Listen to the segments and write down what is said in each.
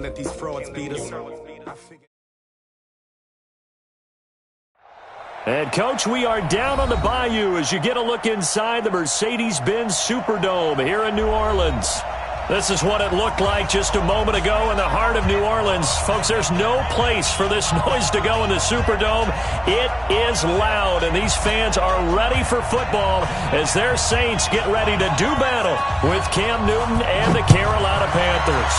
Let these frauds beat us. And, Coach, we are down on the bayou as you get a look inside the Mercedes-Benz Superdome here in New Orleans. This is what it looked like just a moment ago in the heart of New Orleans. Folks, there's no place for this noise to go in the Superdome. It is loud, and these fans are ready for football as their Saints get ready to do battle with Cam Newton and the Carolina Panthers.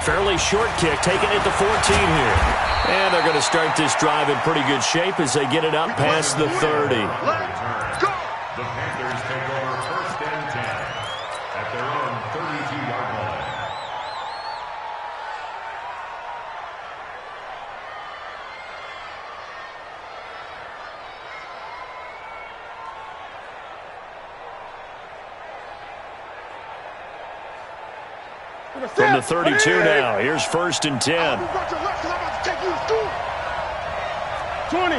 Fairly short kick, taking it to 14 here. And they're going to start this drive in pretty good shape as they get it up past the 30. Let's go! The Panthers take over first and 10 at their own 32-yard line. From the 32 now, here's first and 10. 20.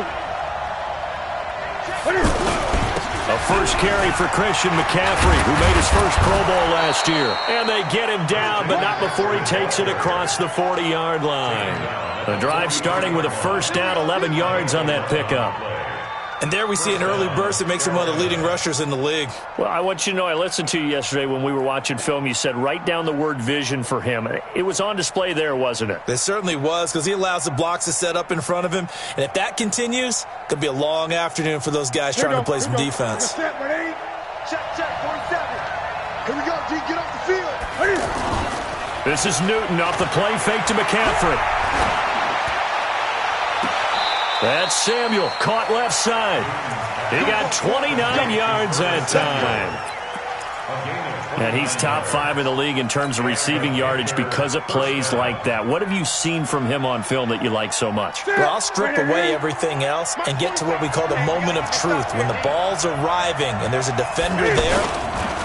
A first carry for Christian McCaffrey, who made his first Pro Bowl last year. And they get him down, but not before he takes it across the 40-yard line. The drive starting with a first down, 11 yards on that pickup. And there we see an early burst that makes him one of the leading rushers in the league. Well, I want you to know, I listened to you yesterday when we were watching film. You said write down the word vision for him. It was on display there, wasn't it? It certainly was, because he allows the blocks to set up in front of him. And if that continues, it could be a long afternoon for those guys trying to play some defense. Check, 47. Here we go, G, get off the field. This is Newton off the play fake to McCaffrey. That's Samuel, caught left side. He got 29 yards that time. And he's top 5 in the league in terms of receiving yardage because of plays like that. What have you seen from him on film that you like so much? Well, I'll strip away everything else and get to what we call the moment of truth. When the ball's arriving and there's a defender there,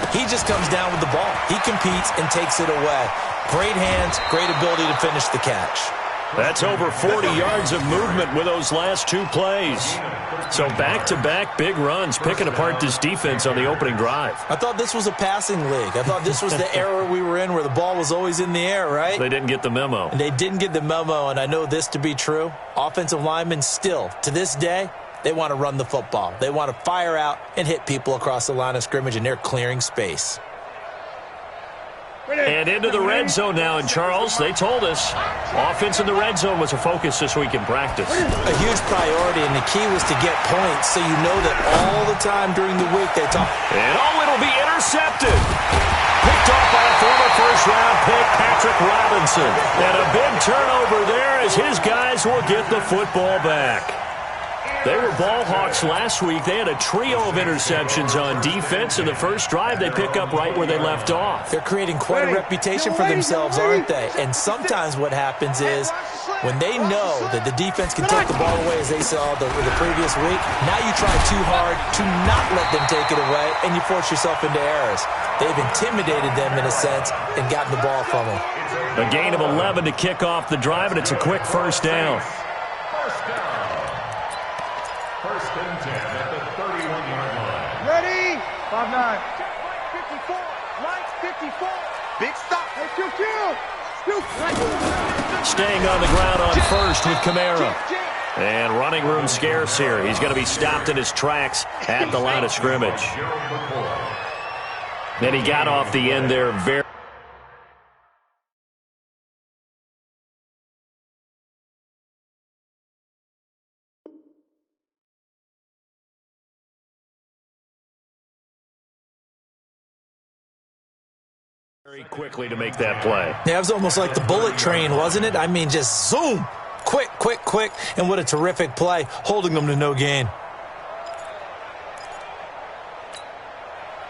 he just comes down with the ball. He competes and takes it away. Great hands, great ability to finish the catch. That's over 40 yards of movement with those last 2 plays. So back-to-back big runs, picking apart this defense on the opening drive. I thought this was a passing league. I thought this was the era we were in where the ball was always in the air, right? They didn't get the memo. And they didn't get the memo, and I know this to be true. Offensive linemen still, to this day, they want to run the football. They want to fire out and hit people across the line of scrimmage, and they're clearing space. And into the red zone now, and Charles, they told us offense in the red zone was a focus this week in practice. A huge priority, and the key was to get points so you know that all the time during the week they talk. And it'll be intercepted. Picked off by a former first-round pick, Patrick Robinson. And a big turnover there as his guys will get the football back. They were ball hawks last week. They had a trio of interceptions on defense. In the first drive, they pick up right where they left off. They're creating quite a reputation for themselves, aren't they? And sometimes what happens is when they know that the defense can take the ball away, as they saw the previous week, now you try too hard to not let them take it away, and you force yourself into errors. They've intimidated them in a sense and gotten the ball from them. A gain of 11 to kick off the drive, and it's a quick first down. First and 10 at the 31-yard line. Ready? 5-9. 54. Lights 54. Big stop. Hey, kill. Staying on the ground on first with Kamara. And running room scarce here. He's going to be stopped in his tracks at the line of scrimmage. And he got off the end there very quickly to make that play. Yeah, it was almost like the bullet train, wasn't it? I mean, just zoom. Quick. And what a terrific play, holding them to no gain.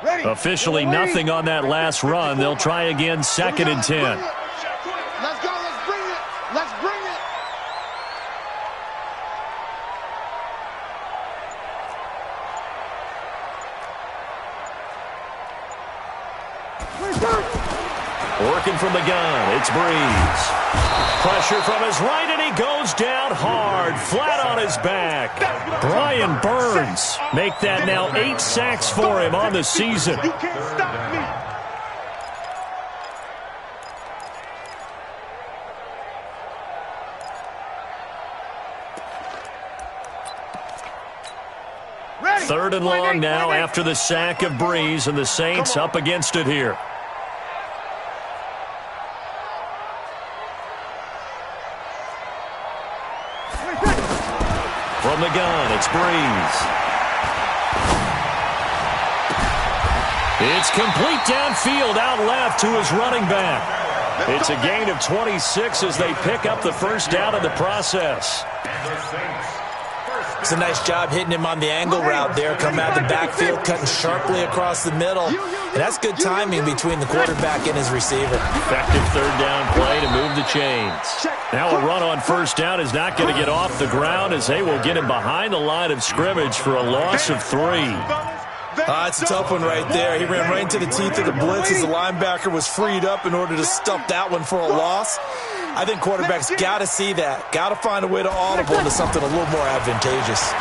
Officially nothing on that last run. They'll try again, second and 10. Let's go. Let's bring it. Working from the gun, it's Breeze. Pressure from his right, and he goes down hard, flat on his back. Brian Burns make that now 8 sacks for him on the season. You can't stop me. 3rd and long now after the sack of Breeze, and the Saints up against it here. From the gun, it's Breeze. It's complete downfield, out left to his running back. It's a gain of 26 as they pick up the first down in the process. It's a nice job hitting him on the angle route there, coming out of the backfield, cutting sharply across the middle. And that's good timing between the quarterback and his receiver. Effective 3rd down play to move the chains. Now a run on 1st down is not going to get off the ground as they will get him behind the line of scrimmage for a loss of 3. It's a tough one right there. He ran right into the teeth of the blitz as the linebacker was freed up in order to stuff that one for a loss. I think quarterbacks got to see that. Got to find a way to audible into something a little more advantageous.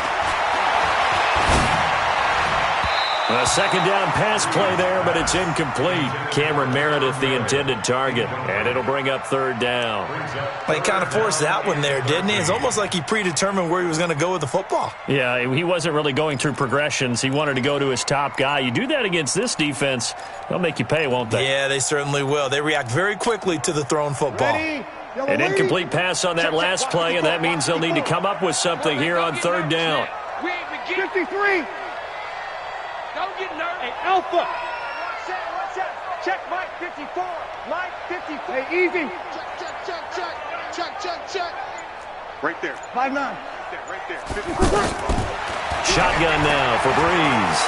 A 2nd down pass play there, but it's incomplete. Cameron Meredith, the intended target, and it'll bring up 3rd down. Well, he kind of forced that one there, didn't he? It's almost like he predetermined where he was going to go with the football. Yeah, he wasn't really going through progressions. He wanted to go to his top guy. You do that against this defense, they'll make you pay, won't they? Yeah, they certainly will. They react very quickly to the thrown football. An incomplete pass on that last play, and that means they'll need to come up with something here on 3rd down. 53. Don't get nervous. Hey, Alpha. Watch that. Check Mike 54. Mike 54. Hey, easy. Check. Right there. 5'9". Right there. 54. Shotgun now for Breeze.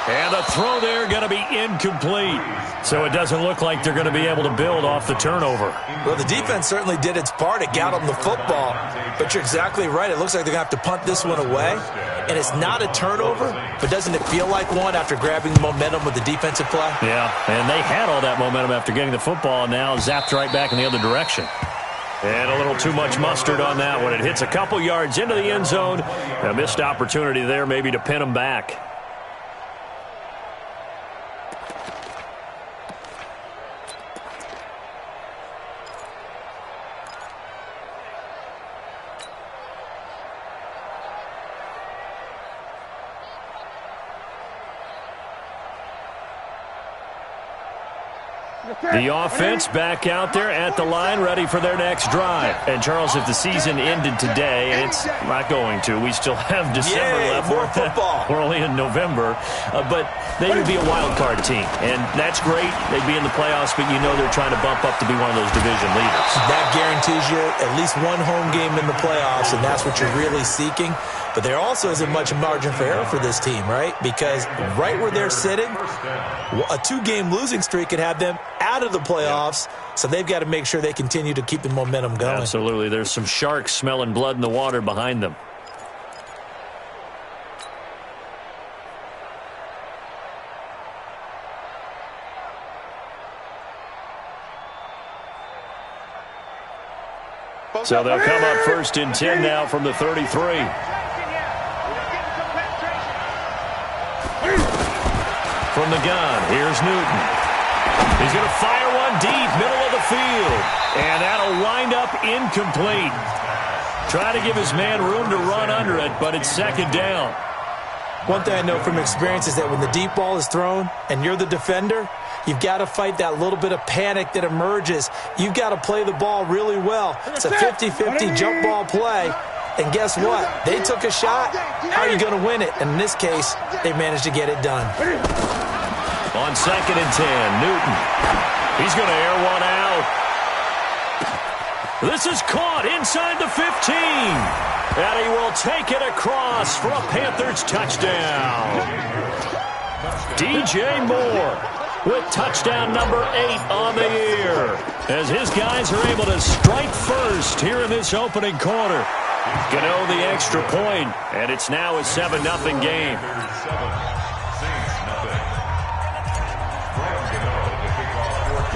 And the throw there going to be incomplete. So it doesn't look like they're going to be able to build off the turnover. Well, the defense certainly did its part. It got them the football. But you're exactly right. It looks like they're going to have to punt this one away. And it's not a turnover, but doesn't it feel like one after grabbing momentum with the defensive play? Yeah, and they had all that momentum after getting the football, and now zapped right back in the other direction. And a little too much mustard on that one. It hits a couple yards into the end zone. A missed opportunity there maybe to pin them back. The offense back out there at the line, ready for their next drive. And, Charles, if the season ended today, and it's not going to. We still have December left. More football. We're only in November. But they would be a wild card team. And that's great. They'd be in the playoffs, but you know they're trying to bump up to be one of those division leaders. That guarantees you at least one home game in the playoffs, and that's what you're really seeking. But there also isn't much margin for error for this team, right? Because right where they're sitting, a 2-game losing streak could have them out of the playoffs, so they've got to make sure they continue to keep the momentum going. Absolutely. There's some sharks smelling blood in the water behind them. So they'll come up 1st and 10 now from the 33. From the gun, here's Newton. He's going to fire one deep, middle of the field. And that'll wind up incomplete. Trying to give his man room to run under it, but it's 2nd down. One thing I know from experience is that when the deep ball is thrown and you're the defender, you've got to fight that little bit of panic that emerges. You've got to play the ball really well. It's a 50-50 jump ball play. And guess what? They took a shot. How are you going to win it? And in this case, they managed to get it done. On 2nd and 10, Newton. He's going to air one out. This is caught inside the 15. And he will take it across for a Panthers touchdown. DJ Moore with touchdown number 8 on the year, as his guys are able to strike first here in this opening quarter. Gano the extra point, and it's now a 7-0 game.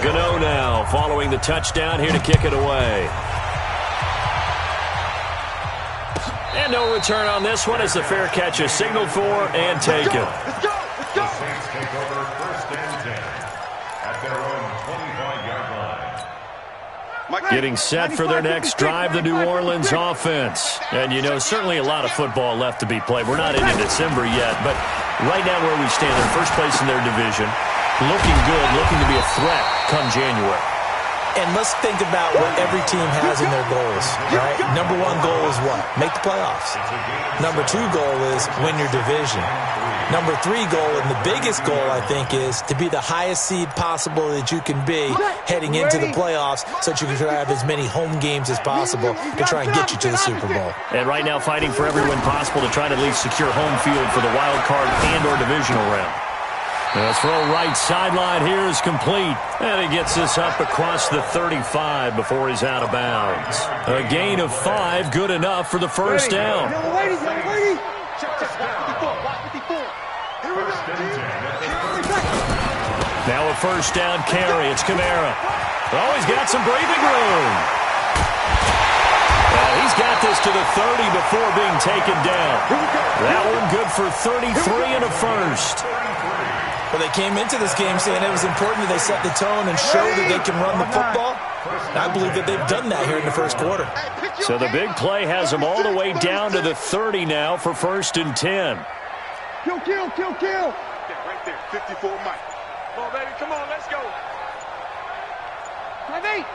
Gano now following the touchdown here to kick it away. And no return on this one as the fair catch is signaled for and taken. The Saints take over 1st and 10 at their own 25-yard line. Getting set for their next drive, the New Orleans offense. And, you know, certainly a lot of football left to be played. We're not into December yet, but right now where we stand, they're first place in their division. Looking good, looking to be a threat come January. And let's think about what every team has in their goals, right? Number one goal is what? Make the playoffs. Number two goal is win your division. Number three goal, and the biggest goal, I think, is to be the highest seed possible that you can be heading into the playoffs so that you can have as many home games as possible to try and get you to the Super Bowl. And right now fighting for every win possible to try to at least secure home field for the wild card and or divisional round. The throw right sideline here is complete. And he gets this up across the 35 before he's out of bounds. A gain of 5, good enough for the first down. Now a first down carry. It's Kamara. Oh, he's got some breathing room. He's got this to the 30 before being taken down. That one good for 33 and a first. Well, they came into this game saying it was important that they set the tone and show that they can run the football. And I believe that they've done that here in the first quarter. So the big play has them all the way down to the 30 now for 1st and 10. Kill. Yeah, right there, 54 Mike. Come on, baby, come on, let's go. 5-8.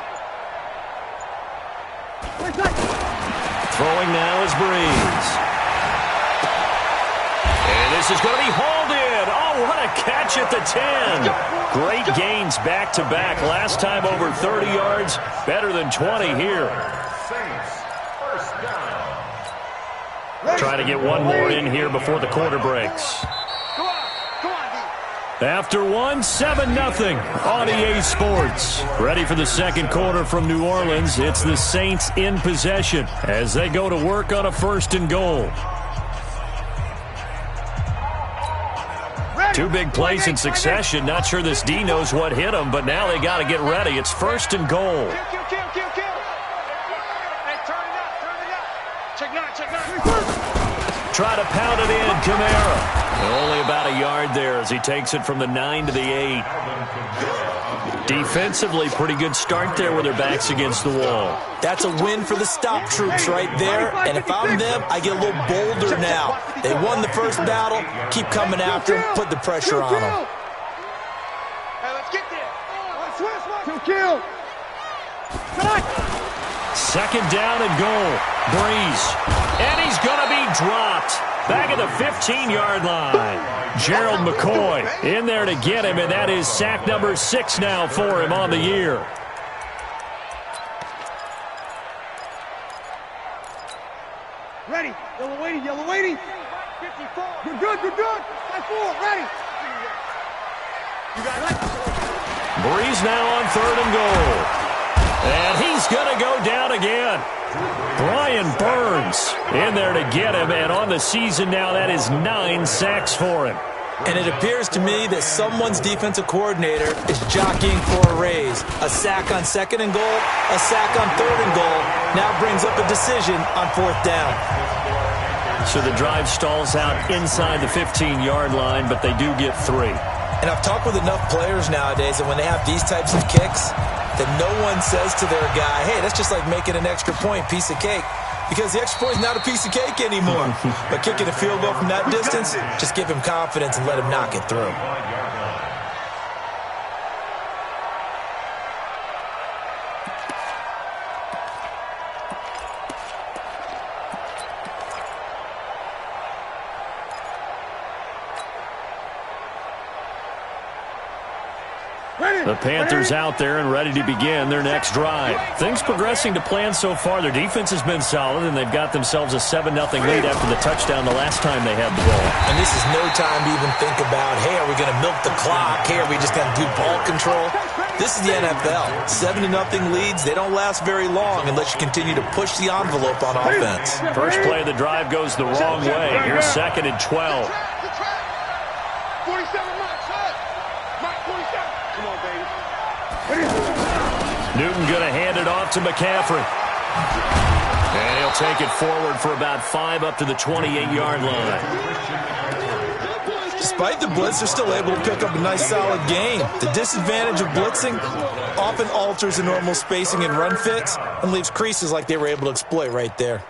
Throwing now is Breeze. And this is going to be hauled in. Oh, what a catch at the 10. Great gains back-to-back. Last time over 30 yards. Better than 20 here. Try to get one more in here before the quarter breaks. After one, 7-0 on EA Sports. Ready for the second quarter from New Orleans. It's the Saints in possession as they go to work on a 1st and goal. Two big plays in succession. Not sure this D knows what hit him, but now they got to get ready. It's 1st and goal. Try to pound it in, Kamara. Only about a yard there as he takes it from the 9 to the 8. Defensively, pretty good start there with their backs against the wall. That's a win for the stop troops right there. And if I'm them, I get a little bolder now. They won the first battle. Keep coming after them. Put the pressure on them. Hey, let's get there. Kill. Second down and goal. Breeze. And he's going to be dropped. Back at the 15-yard line. Gerald McCoy in there to get him, and that is sack number 6 now for him on the year. Ready. Yellow waiting. 54. You're good. 5-4. Ready. You got it. Breeze now on 3rd and goal. And he's going to go down again. Brian Burns in there to get him, and on the season now, that is 9 sacks for him. And it appears to me that someone's defensive coordinator is jockeying for a raise. A sack on 2nd and goal, a sack on 3rd and goal, now brings up a decision on 4th down. So the drive stalls out inside the 15-yard line, but they do get 3. And I've talked with enough players nowadays that when they have these types of kicks, that no one says to their guy, hey, that's just like making an extra point, piece of cake. Because the extra point is not a piece of cake anymore. But kicking a field goal from that distance, just give him confidence and let him knock it through. The Panthers out there and ready to begin their next drive. Things progressing to plan so far. Their defense has been solid, and they've got themselves a 7-0 lead after the touchdown the last time they had the ball. And this is no time to even think about, hey, are we going to milk the clock? Hey, are we just going to do ball control? This is the NFL. 7-0 leads, they don't last very long unless you continue to push the envelope on offense. First play of the drive goes the wrong way. Here's 2nd and 12. 47 Mike 47. Come on, baby. Newton going to hand it off to McCaffrey. And he'll take it forward for about 5 up to the 28-yard line. Despite the blitz, they're still able to pick up a nice, solid gain. The disadvantage of blitzing often alters the normal spacing and run fits and leaves creases like they were able to exploit right there.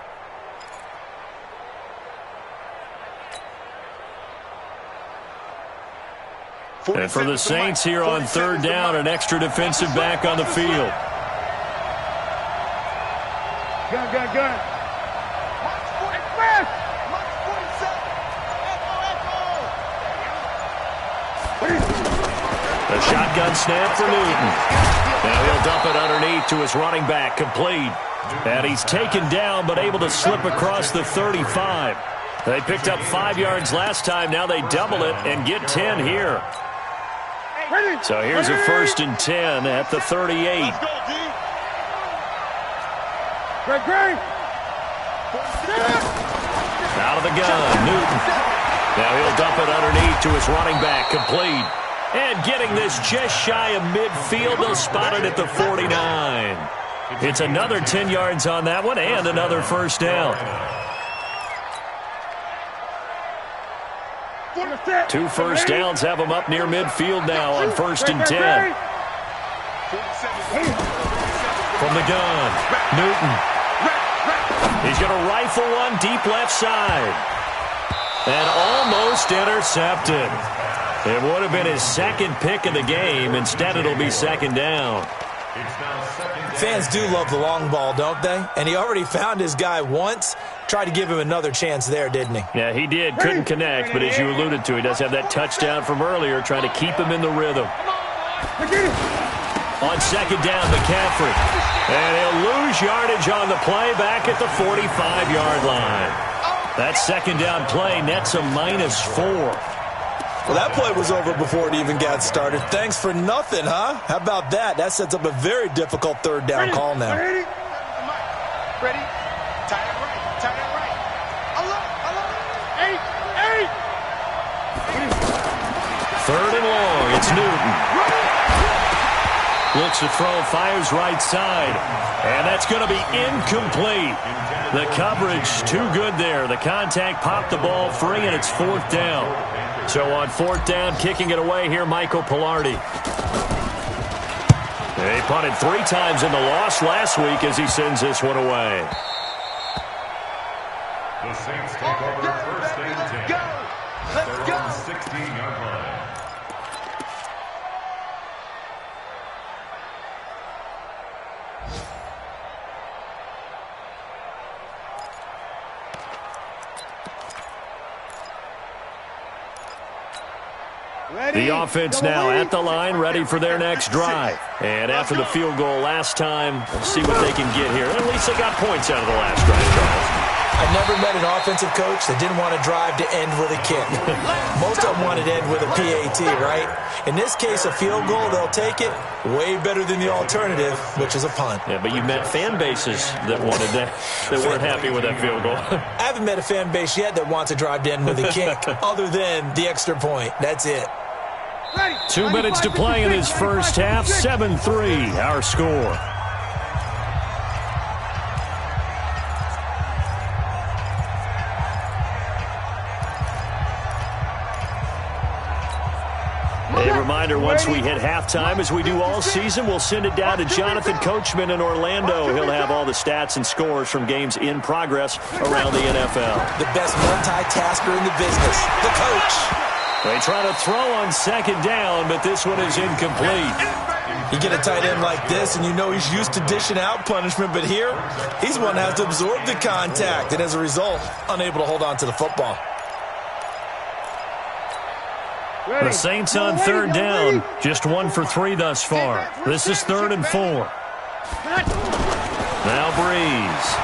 And for the Saints here on third down, an extra defensive back on the field. Gun. The shotgun snap for Newton. Now he'll dump it underneath to his running back, complete. And he's taken down but able to slip across the 35. They picked up 5 yards last time. Now they double it and get 10 here. So here's a 1st and 10 at the 38. Out of the gun, Newton. Now he'll dump it underneath to his running back, complete. And getting this just shy of midfield, they'll spot it at the 49. It's another 10 yards on that one and another 1st down. 2 first downs have them up near midfield now on 1st and 10. From the gun, Newton. He's going to rifle one deep left side. And almost intercepted. It would have been his 2nd pick of the game. Instead, it'll be 2nd down. Fans do love the long ball, don't they? And he already found his guy once. Tried to give him another chance there, didn't he? Yeah, he did. Couldn't connect, but as you alluded to, he does have that touchdown from earlier, trying to keep him in the rhythm. On 2nd down, McCaffrey. And he'll lose yardage on the play back at the 45-yard line. That 2nd down play nets a -4. Well, that play was over before it even got started. Thanks for nothing, huh? How about that? That sets up a very difficult 3rd down call now. Ready? Tight end right. Eight. 3rd and long. It's Newton. Looks to throw, fires right side. And that's going to be incomplete. The coverage too good there. The contact popped the ball free, and it's 4th down. So on 4th down, kicking it away here, Michael Pilardi. He punted 3 times in the loss last week as he sends this one away. The Saints take over 1st and 10. Let's go. 16-yard line. The offense now at the line, ready for their next drive. And after the field goal last time, we'll see what they can get here. At least they got points out of the last drive, Charles. I've never met an offensive coach that didn't want to drive to end with a kick. Most of them wanted to end with a PAT, right? In this case, a field goal, they'll take it. Way better than the alternative, which is a punt. Yeah, but you've met fan bases that wanted that, that weren't happy with that field goal. I haven't met a fan base yet that wants to drive to end with a kick, other than the extra point. That's it. 2 minutes to play in this first half. 7-3, our score. A reminder, once we hit halftime, as we do all season, we'll send it down to Jonathan Coachman in Orlando. He'll have all the stats and scores from games in progress around the NFL. The best multitasker in the business, the coach. They try to throw on 2nd down, but this one is incomplete. You get a tight end like this, and you know he's used to dishing out punishment, but here, he's one that has to absorb the contact, and as a result, unable to hold on to the football. The Saints on 3rd down, just 1 for 3 thus far. This is 3rd and 4. Now Breeze.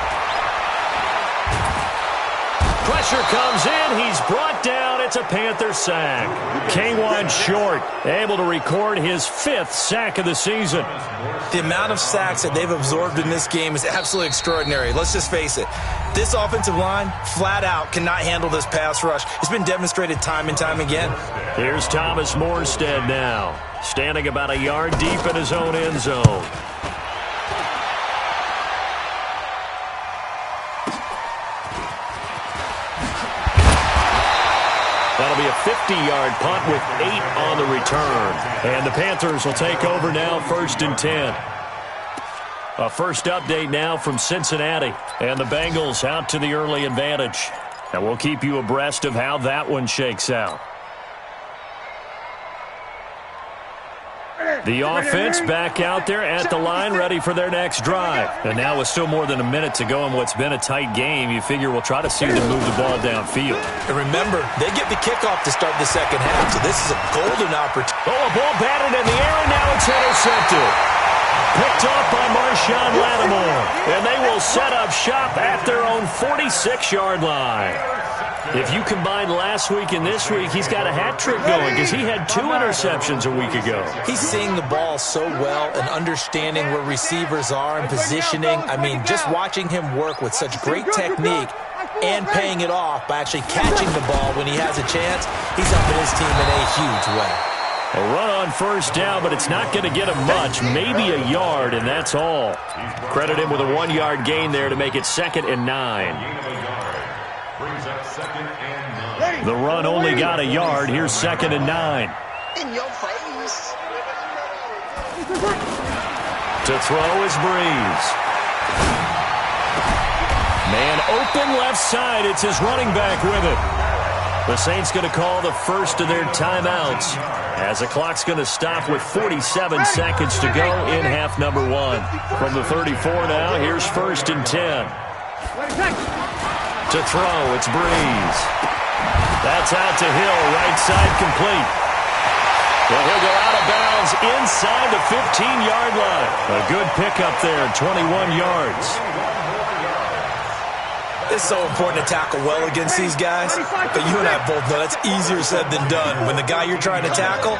Pressure comes in. He's brought down. It's a Panther sack. K1 Short able to record his 5th sack of the season. The amount of sacks that they've absorbed in this game is absolutely extraordinary. Let's just face it. This offensive line, flat out, cannot handle this pass rush. It's been demonstrated time and time again. Here's Thomas Morstead now, standing about a yard deep in his own end zone. That'll be a 50-yard punt with 8 on the return. And the Panthers will take over now, 1st and 10. A first update now from Cincinnati. And the Bengals out to the early advantage. And we'll keep you abreast of how that one shakes out. The offense back out there at the line, ready for their next drive. And now with still more than a minute to go in what's been a tight game, you figure we'll try to see them move the ball downfield. And remember, they get the kickoff to start the second half, so this is a golden opportunity. Oh, a ball batted in the air, and now it's intercepted. Picked off by Marshawn Lattimore. And they will set up shop at their own 46-yard line. If you combine last week and this week, he's got a hat trick going because he had 2 interceptions a week ago. He's seeing the ball so well and understanding where receivers are and positioning. I mean, just watching him work with such great technique and paying it off by actually catching the ball when he has a chance, he's helping his team in a huge way. A run on first down, but it's not going to get him much, maybe a yard, and that's all. Credit him with a 1-yard gain there to make it 2nd and 9. The run only got a yard. Here's 2nd and 9. In your face. To throw is Breeze. Man open left side. It's his running back with it. The Saints going to call the first of their timeouts as the clock's going to stop with 47 seconds to go in half number 1. From the 34 now, here's 1st and 10. To throw, it's Breeze. That's out to Hill, right side complete. Well, he'll go out of bounds inside the 15-yard line. A good pickup there, 21 yards. It's so important to tackle well against these guys, but you and I both know that's easier said than done. When the guy you're trying to tackle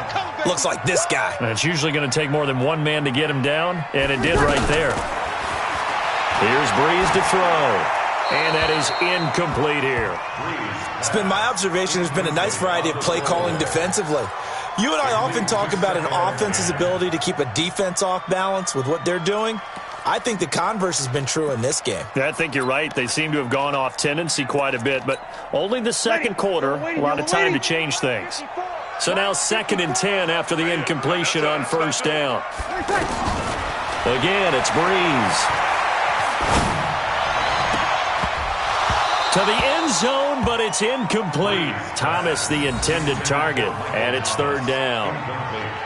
looks like this guy. And it's usually going to take more than one man to get him down, and it did right there. Here's Breeze to throw. And that is incomplete here. It's been my observation there's been a nice variety of play calling defensively. You and I often talk about an offense's ability to keep a defense off balance with what they're doing. I think the converse has been true in this game. I think you're right. They seem to have gone off tendency quite a bit, but only the second quarter, a lot of time to change things. So now 2nd and 10 after the incompletion on first down. Again, it's Breeze. To the end zone, but it's incomplete. Thomas, the intended target, and it's 3rd down.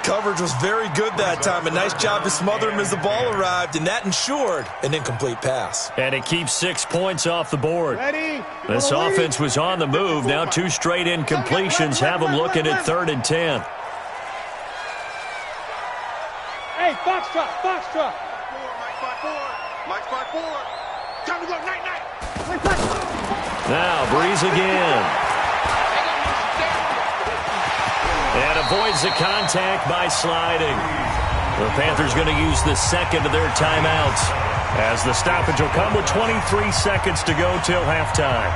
Coverage was very good that time. A nice job to smother him as the ball arrived, and that ensured an incomplete pass. And it keeps 6 points off the board. This offense was on the move. Now 2 straight incompletions have them looking at 3rd and 10. Hey, Foxtrot, Foxtrot. Mike 5-4. Time to go, night-night. Now Breeze again. And avoids the contact by sliding. The Panthers going to use the second of their timeouts as the stoppage will come with 23 seconds to go till halftime.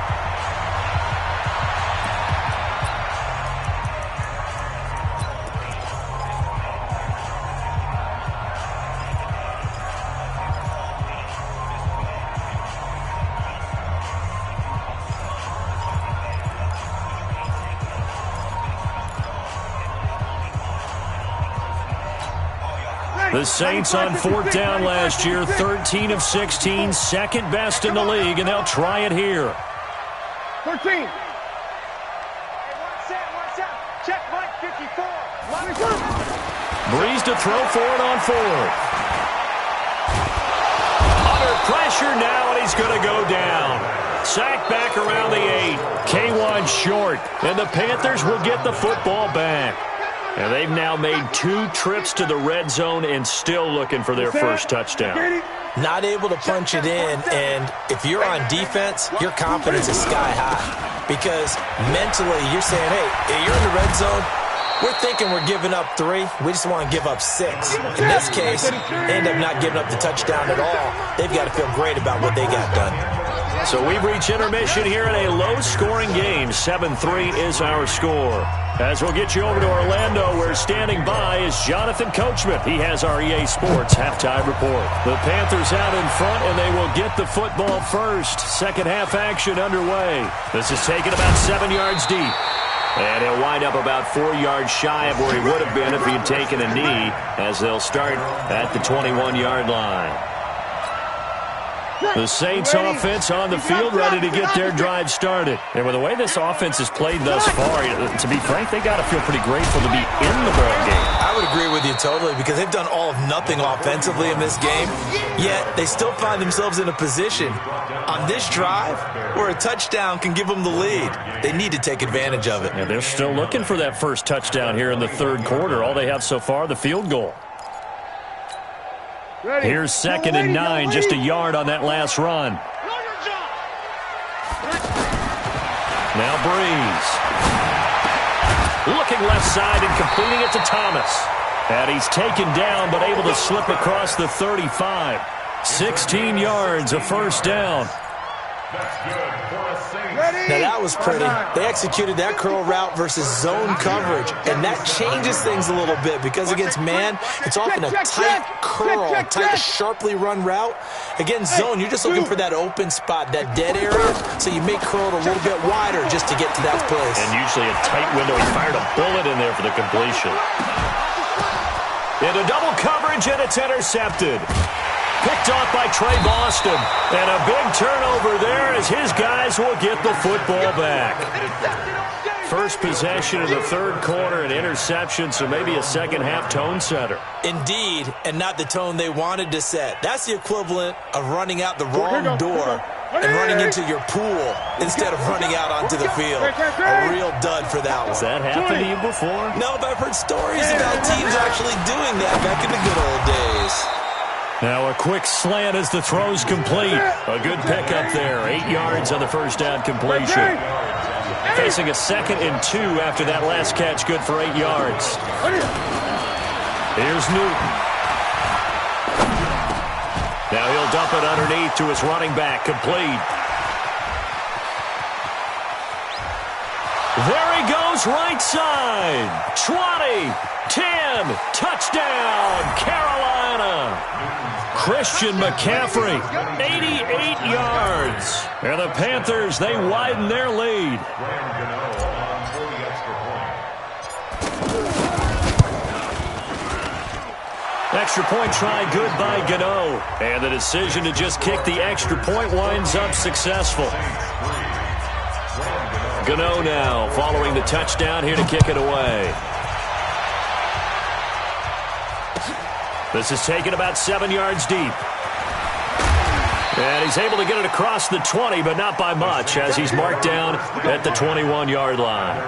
The Saints on 4th down last year, 13 of 16, second best in the league, and they'll try it here. 13. Hey, one set. Check Mike 54. Breeze to throw for it on 4th. Under pressure now, and he's going to go down. Sacked back around the 8. K1 short, and the Panthers will get the football back. And they've now made 2 trips to the red zone and still looking for their first touchdown. Not able to punch it in, and if you're on defense, your confidence is sky high. Because mentally, you're saying, hey, you're in the red zone, we're thinking we're giving up 3. We just want to give up 6. In this case, they end up not giving up the touchdown at all. They've got to feel great about what they got done. So we've reached intermission here in a low-scoring game. 7-3 is our score. As we'll get you over to Orlando, where standing by is Jonathan Coachman. He has our EA Sports halftime report. The Panthers out in front, and they will get the football first. Second half action underway. This is taken about 7 yards deep. And he'll wind up about 4 yards shy of where he would have been if he had taken a knee, as they'll start at the 21-yard line. The Saints offense on the field, ready to get their drive started. And with the way this offense has played thus far, to be frank, they got to feel pretty grateful to be in the ball game. I would agree with you totally, because they've done all of nothing offensively in this game, yet they still find themselves in a position on this drive where a touchdown can give them the lead. They need to take advantage of it. And they're still looking for that first touchdown here in the third quarter. All they have so far, the field goal. Here's 2nd and 9, just a yard on that last run. Now Breeze. Looking left side and completing it to Thomas. And he's taken down but able to slip across the 35. 16 yards, a first down. Now that was pretty. They executed that curl route versus zone coverage, and that changes things a little bit because against man, it's often a tight curl, tight, sharply run route. Against zone, you're just looking for that open spot, that dead area, so you make curl a little bit wider just to get to that place. And usually a tight window. He fired a bullet in there for the completion. Into double coverage, and it's intercepted. Picked off by Trey Boston. And a big turnover there as his guys will get the football back. First possession of the third quarter, an interception, so maybe a second-half tone setter. Indeed, and not the tone they wanted to set. That's the equivalent of running out the wrong door and running into your pool instead of running out onto the field. A real dud for that one. Has that happened to you before? No, but I've heard stories about teams actually doing that back in the good old days. Now a quick slant as the throw's complete. A good pickup there. 8 yards on the first down completion. Facing a 2nd and 2 after that last catch. Good for 8 yards. Here's Newton. Now he'll dump it underneath to his running back. Complete. There he goes, right side. 20, 10, touchdown, Carolina. Christian McCaffrey, 88 yards. And the Panthers, they widen their lead. Extra point try good by Gano. And the decision to just kick the extra point winds up successful. Gano now following the touchdown here to kick it away. This is taken about 7 yards deep. And he's able to get it across the 20, but not by much, as he's marked down at the 21-yard line.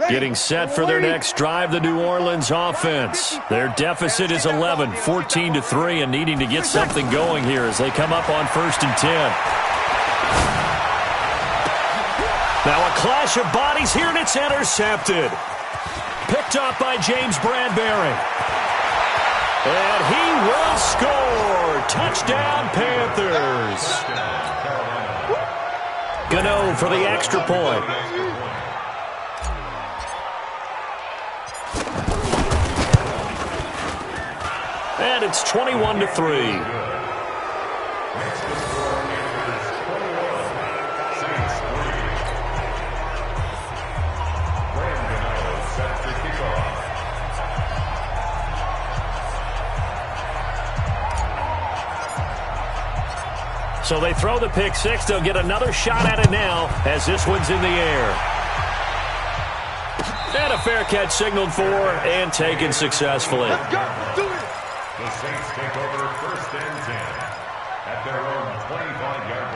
Getting set for their next drive, the New Orleans offense. Their deficit is 11, 14-3, and needing to get something going here as they come up on 1st and 10. Now a clash of bodies here, and it's intercepted. Picked up by James Bradbury. And he will score. Touchdown, Panthers. Gano for the extra point. And it's 21-3. So they throw the pick six. They'll get another shot at it now as this one's in the air. And a fair catch signaled for and taken successfully. The Saints take over 1st and 10 at their own 25-yard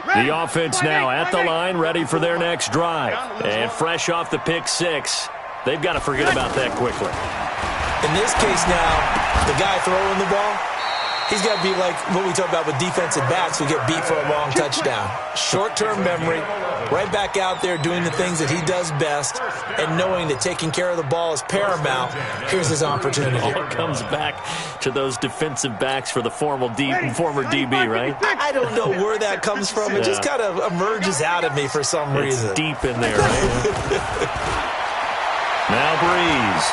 line. The offense now at the line, ready for their next drive. And fresh off the pick six, they've got to forget about that quickly. In this case now, the guy throwing the ball, He's got to be like what we talk about with defensive backs who get beat for a long touchdown. Short-term memory, right back out there doing the things that he does best, and knowing that taking care of the ball is paramount. Here's his opportunity. It all comes back to those defensive backs for the former DB, right? I don't know where that comes from. It just kind of emerges out of me for some reason. It's deep in there, right? Now Breeze.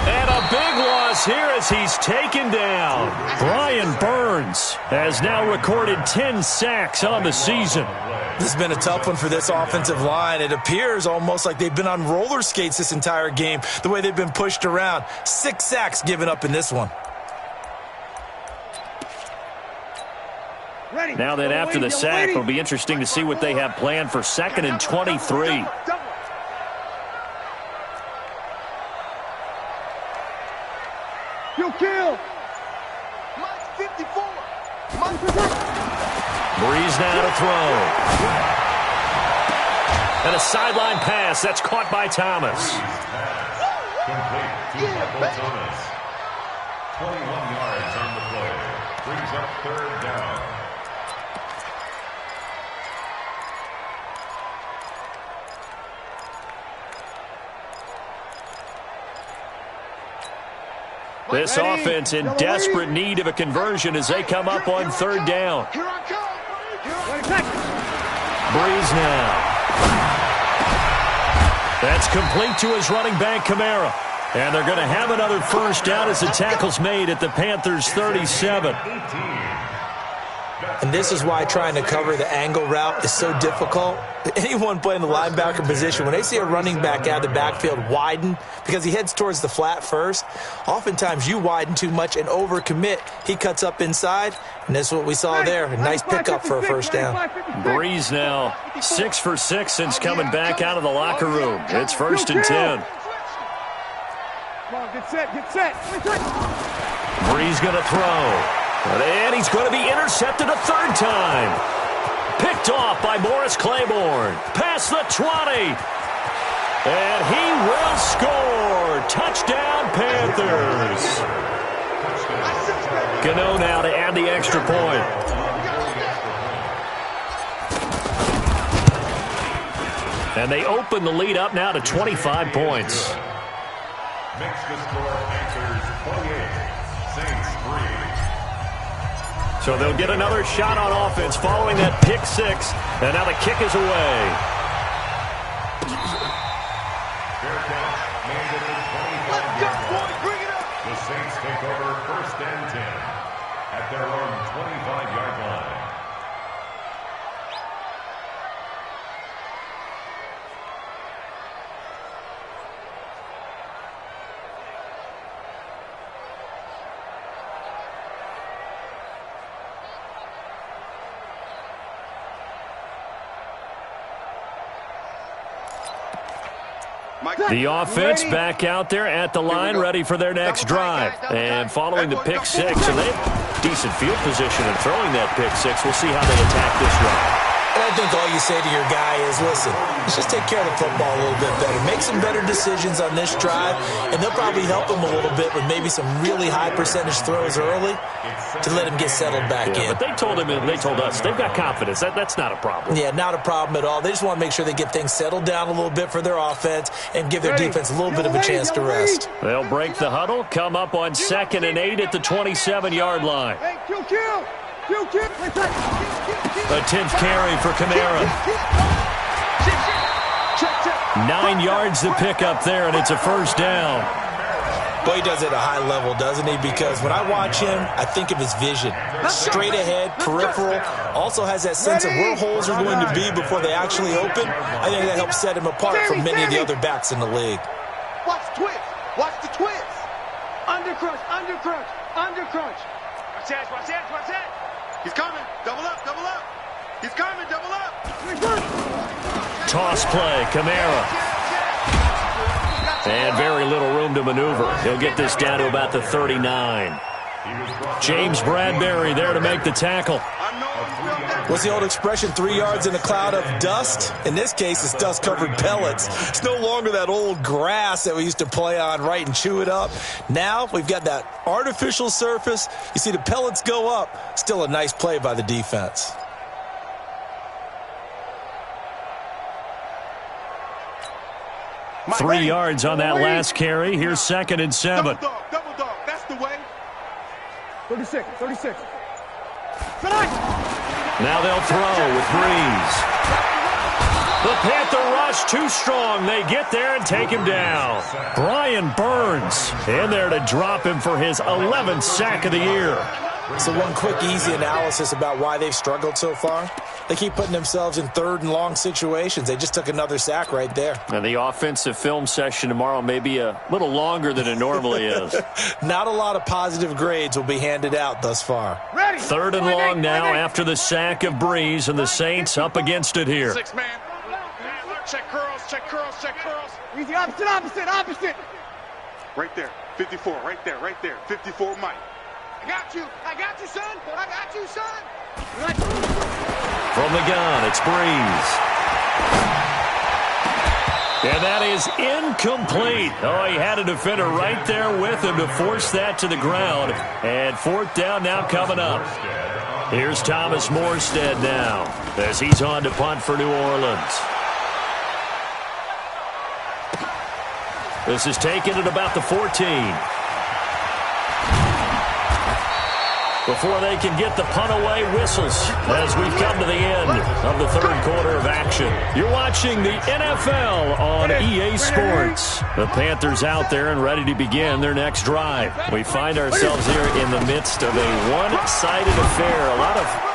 And a big loss here as he's taken down. Brian Burns has now recorded 10 sacks on the season. This has been a tough one for this offensive line. It appears almost like they've been on roller skates this entire game, the way they've been pushed around. 6 sacks given up in this one. Now then, after the sack, it'll be interesting to see what they have planned for 2nd and 23. Kill. Mike 54. Breeze now to throw. And a sideline pass. That's caught by Thomas. Complete to Michael Thomas. 21 yards on the play. Brings up 3rd down. This offense in desperate need of a conversion as they come up on 3rd down. Breeze now. That's complete to his running back, Kamara. And they're going to have another 1st down as the tackle's made at the Panthers' 37. And this is why trying to cover the angle route is so difficult. Anyone playing the linebacker position, when they see a running back out of the backfield widen because he heads towards the flat first, oftentimes you widen too much and overcommit. He cuts up inside, and that's what we saw there. A nice pickup for a 1st down. Breeze now 6 for 6 since coming back out of the locker room. It's 1st and 10. Come on, get set. Breeze going to throw. And he's going to be intercepted a 3rd time. Picked off by Morris Claiborne. Past the 20. And he will score. Touchdown, Panthers. Gano now to add the extra point. And they open the lead up now to 25 points. Makes the score Panthers 28, Saints 3. So they'll get another shot on offense following that pick 6. And now the kick is away. Fair catch made at the 25-yard line. Bring it up. The Saints take over 1st and 10 at their own 25-yard line. The offense back out there at the line, ready for their next drive. And following the pick 6, and they have decent field position in throwing that pick 6. We'll see how they attack this drive. And I think all you say to your guy is, listen, let's just take care of the football a little bit better. Make some better decisions on this drive, and they'll probably help him a little bit with maybe some really high percentage throws early to let him get settled back in. But they told him, and they told us, they've got confidence. That's not a problem. Yeah, not a problem at all. They just want to make sure they get things settled down a little bit for their offense and give their defense a little bit of a chance to rest. They'll break the huddle, come up on 2nd and 8 at the 27-yard line. Hey, kill. The 10th carry for Kamara. 9 yards to pick up there, and it's a 1st down. Boy, he does it at a high level, doesn't he? Because when I watch him, I think of his vision. Straight ahead, peripheral. Also has that sense of where holes are going to be before they actually open. I think that helps set him apart from many of the other backs in the league. Watch the twist. Watch the twist. Under crunch. Watch that. He's coming. Double up. He's coming. Double up. Toss play, Kamara. And very little room to maneuver. He'll get this down to about the 39. James Bradbury there to make the tackle. I know. What's the old expression, 3 yards in a cloud of dust? In this case, it's dust-covered pellets. It's no longer that old grass that we used to play on, right, and chew it up. Now we've got that artificial surface. You see the pellets go up. Still a nice play by the defense. Mike, 3 yards on that last carry. Here's 2nd and 7. Double dog. That's the way. 36. Now they'll throw with Breeze. The Panther rush too strong. They get there and take him down. Brian Burns in there to drop him for his 11th sack of the year. So one quick, easy analysis about why they've struggled so far. They keep putting themselves in 3rd and long situations. They just took another sack right there. And the offensive film session tomorrow may be a little longer than it normally is. Not a lot of positive grades will be handed out thus far. Ready. 3rd and long now after the sack of Breeze, and the Saints up against it here. 6-man. Check curls. Easy, opposite. Right there. 54, right there. 54, Mike. I got you, son. From the gun, it's Breeze. And that is incomplete. Oh, he had a defender right there with him to force that to the ground. And 4th down now coming up. Here's Thomas Morstead now as he's on to punt for New Orleans. This is taken at about the 14. Before they can get the punt away, whistles as we've come to the end of the 3rd quarter of action. You're watching the NFL on EA Sports. The Panthers out there and ready to begin their next drive. We find ourselves here in the midst of a one-sided affair.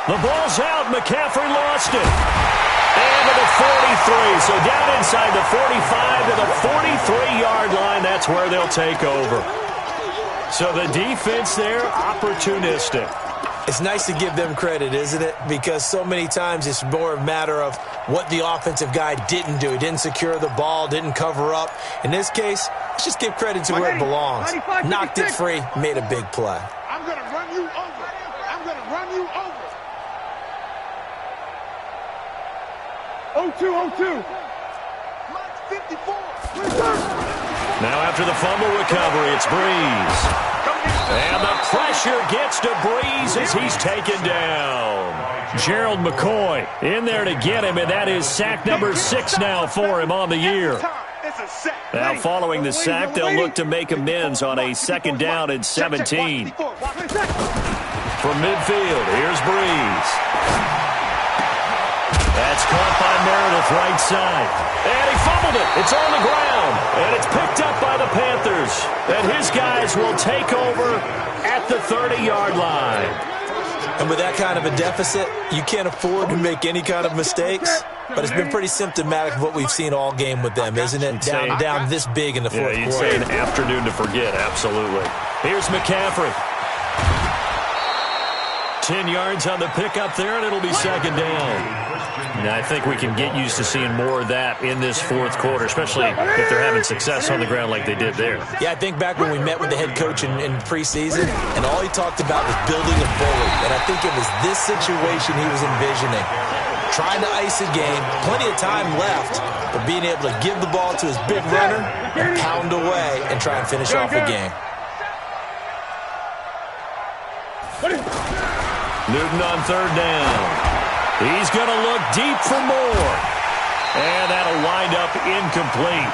The ball's out. McCaffrey lost it. And to the 43. So down inside the 45 to the 43-yard line. That's where they'll take over. So the defense there, opportunistic. It's nice to give them credit, isn't it? Because so many times it's more a matter of what the offensive guy didn't do. He didn't secure the ball, didn't cover up. In this case, let's just give credit to where it belongs. Knocked it free, made a big play. I'm going to run you over. 0-2. Mike, 54. Now after the fumble recovery, it's Breeze. And the pressure gets to Breeze as he's taken down. Gerald McCoy in there to get him, and that is sack number 6 now for him on the year. Now following the sack, they'll look to make amends on a 2nd down and 17. From midfield, here's Breeze. That's caught by Meredith right side. And he fumbled it. It's on the ground. And it's picked up by the Panthers. And his guys will take over at the 30-yard line. And with that kind of a deficit, you can't afford to make any kind of mistakes. But it's been pretty symptomatic of what we've seen all game with them, isn't it? Down this big in the 4th quarter. You'd say an afternoon to forget, absolutely. Here's McCaffrey. 10 yards on the pickup there, and it'll be 2nd down. And I think we can get used to seeing more of that in this 4th quarter, especially if they're having success on the ground like they did there. Yeah, I think back when we met with the head coach in preseason, and all he talked about was building a bully. And I think it was this situation he was envisioning. Trying to ice a game, plenty of time left, but being able to give the ball to his big runner and pound away and try and finish off the game. Newton on 3rd down. He's going to look deep for more. And that'll wind up incomplete.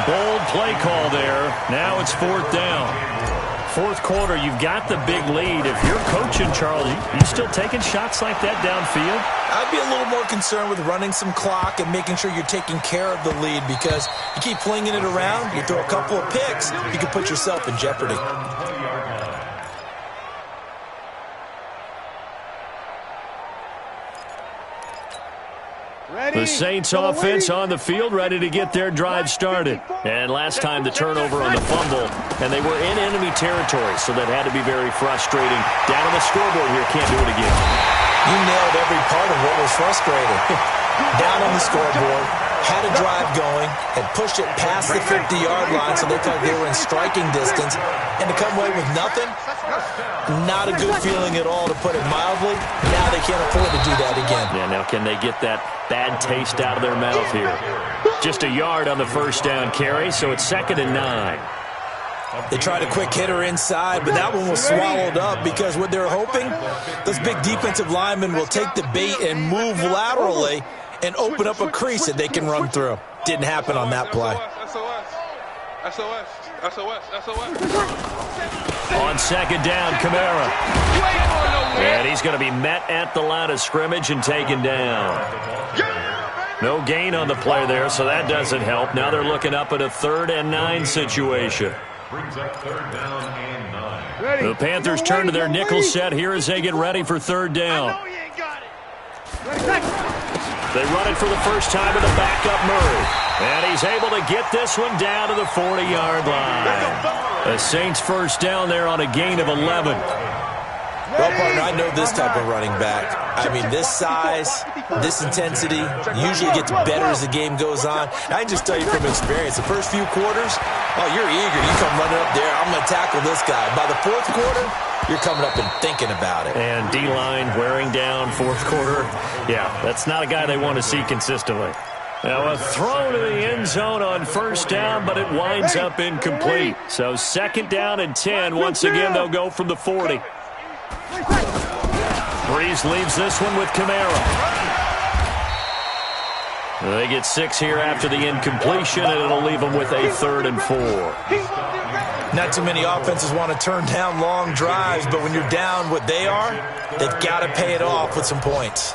Bold play call there. Now it's 4th down. 4th quarter, you've got the big lead. If you're coaching, Charles, you still taking shots like that downfield? I'd be a little more concerned with running some clock and making sure you're taking care of the lead, because you keep flinging it around, you throw a couple of picks, you can put yourself in jeopardy. The Saints offense on the field, ready to get their drive started. And last time the turnover on the fumble, and they were in enemy territory, so that had to be very frustrating. Down on the scoreboard here, can't do it again. You nailed every part of what was frustrating. Down on the scoreboard, had a drive going, had pushed it past the 50-yard line so they felt they were in striking distance, and to come away with nothing, not a good feeling at all, to put it mildly. Now they can't afford to do that again. Yeah, now can they get that bad taste out of their mouth here? Just a yard on the first down carry, so it's 2nd and 9. They tried a quick hitter inside, but that one was swallowed up because what they're hoping, those big defensive linemen will take the bait and move laterally and open up a crease that they can run through. Didn't happen on that play. On 2nd down, Kamara. And he's going to be met at the line of scrimmage and taken down. No gain on the play there, so that doesn't help. Now they're looking up at a 3rd and 9 situation. Brings up 3rd down and 9. The Panthers turn to their nickel set here as they get ready for 3rd down. They run it for the first time with a backup Murray. And he's able to get this one down to the 40-yard line. The Saints first down there on a gain of 11. Well, partner, I know this type of running back. I mean, this size, this intensity usually gets better as the game goes on. I can just tell you from experience, the first few quarters, oh, you're eager. You come running up there, I'm going to tackle this guy. By the 4th quarter, you're coming up and thinking about it. And D-line wearing down 4th quarter. Yeah, that's not a guy they want to see consistently. Now a throw to the end zone on first down, but it winds up incomplete. So 2nd down and 10. Once again, they'll go from the 40. Breeze leaves this one with Kamara. They get 6 here after the incompletion, and it'll leave them with a 3rd and 4. Not too many offenses want to turn down long drives, but when you're down what they are, they've got to pay it off with some points.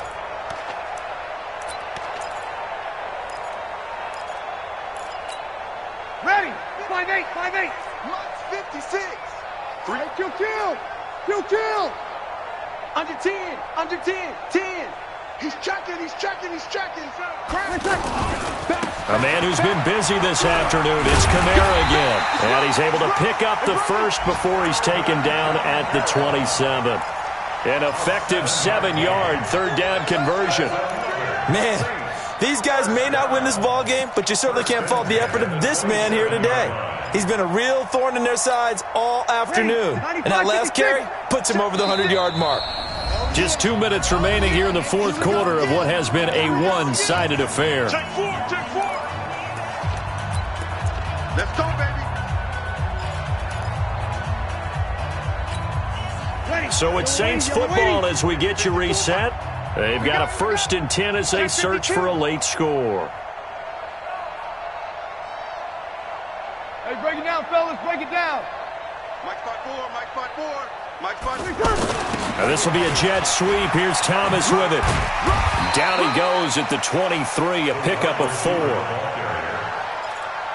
Ready. 5-8, 5-8. Max 56. 3. Kill. Under 10, under 10, 10. He's checking. A man who's been busy this afternoon is Kamara again. And he's able to pick up the first before he's taken down at the 27. An effective 7-yard 3rd down conversion. Man, these guys may not win this ball game, but you certainly can't fault the effort of this man here today. He's been a real thorn in their sides all afternoon. And that last carry puts him over the 100-yard mark. Just 2 minutes remaining here in the 4th quarter of what has been a one-sided affair. Check 4. Let's go, baby. So it's Saints football as we get you reset. They've got a 1st and 10 as they search for a late score. Hey, break it down, fellas. Break it down. Mike spot 4. Now this will be a jet sweep. Here's Thomas with it. Down he goes at the 23, a pickup of 4.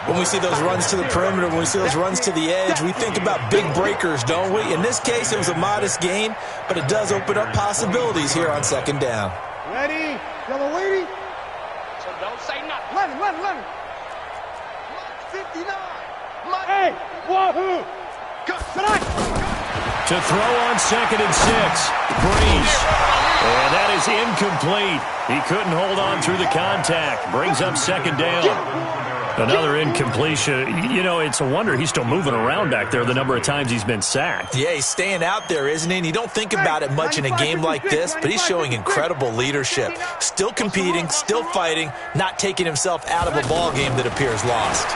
When we see those runs to the perimeter, when we see those runs to the edge, we think about big breakers, don't we? In this case, it was a modest gain, but it does open up possibilities here on 2nd down. Ready? Yellow lady. So don't say nothing. 11. 59. Hey, wahoo. To throw on 2nd and 6. Breeze. And that is incomplete. He couldn't hold on through the contact. Brings up 2nd down. Another incompletion. You know, it's a wonder he's still moving around back there the number of times he's been sacked. Yeah, he's staying out there, isn't he? And you don't think about it much in a game like this, but he's showing incredible leadership. Still competing, still fighting, not taking himself out of a ball game that appears lost.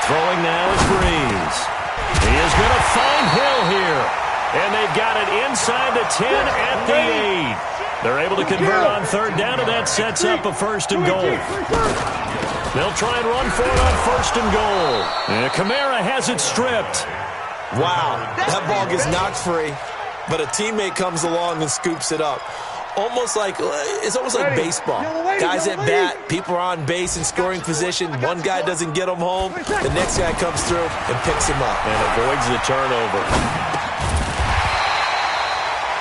Throwing now is Breeze. He is going to find Hill here. And they've got it inside the 10 at the 8. They're able to convert on 3rd down, and that sets up a 1st and goal. They'll try and run for it on 1st and goal. And Kamara has it stripped. Wow, that ball gets knocked free, but a teammate comes along and scoops it up. It's almost like baseball. Guys at bat, people are on base in scoring position. One guy doesn't get him home. The next guy comes through and picks him up. And avoids the turnover.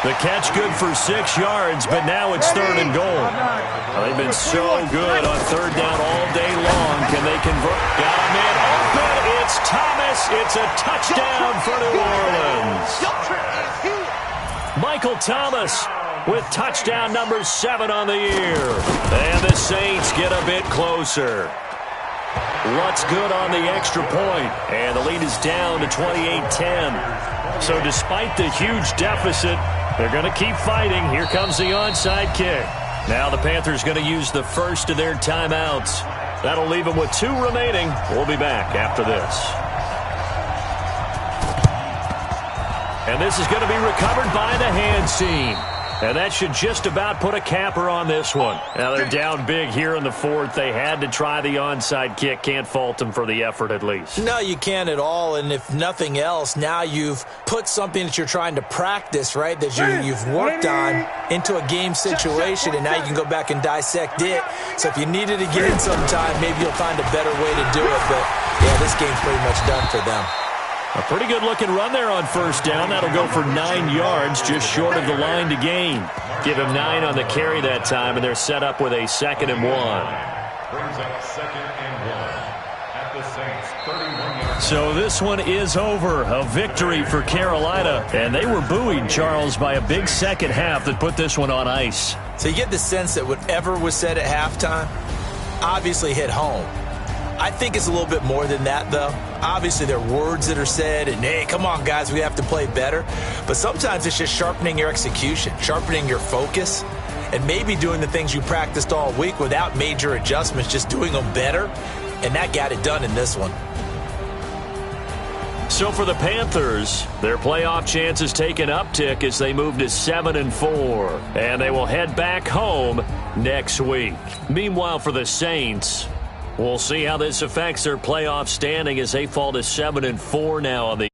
The catch good for 6 yards, but now it's 3rd and goal. They've been so good on 3rd down all day long. Can they convert? Got a man open. It's Thomas. It's a touchdown for New Orleans. Michael Thomas with touchdown number 7 on the year. And the Saints get a bit closer. What's good on the extra point? And the lead is down to 28-10. So despite the huge deficit, they're going to keep fighting. Here comes the onside kick. Now the Panthers going to use the first of their timeouts. That'll leave them with 2 remaining. We'll be back after this. And this is going to be recovered by the hands team. And that should just about put a capper on this one. Now they're down big here in the 4th. They had to try the onside kick. Can't fault them for the effort at least. No, you can't at all. And if nothing else, now you've put something that you're trying to practice, right, that you've worked on into a game situation, and now you can go back and dissect it. So if you needed to get in sometime, maybe you'll find a better way to do it. But, yeah, this game's pretty much done for them. A pretty good-looking run there on first down. That'll go for 9 yards, just short of the line to gain. Give him 9 on the carry that time, and they're set up with a 2nd and 1. Brings up 2nd and 1 at the Saints' 31-yard. So this one is over. A victory for Carolina. And they were buoyed, Charles, by a big second half that put this one on ice. So you get the sense that whatever was said at halftime obviously hit home. I think it's a little bit more than that, though. Obviously, there are words that are said, and, hey, come on, guys, we have to play better. But sometimes it's just sharpening your execution, sharpening your focus, and maybe doing the things you practiced all week without major adjustments, just doing them better. And that got it done in this one. So for the Panthers, their playoff chances take an uptick as they move to 7-4. And they will head back home next week. Meanwhile, for the Saints, we'll see how this affects their playoff standing as they fall to 7-4 now on the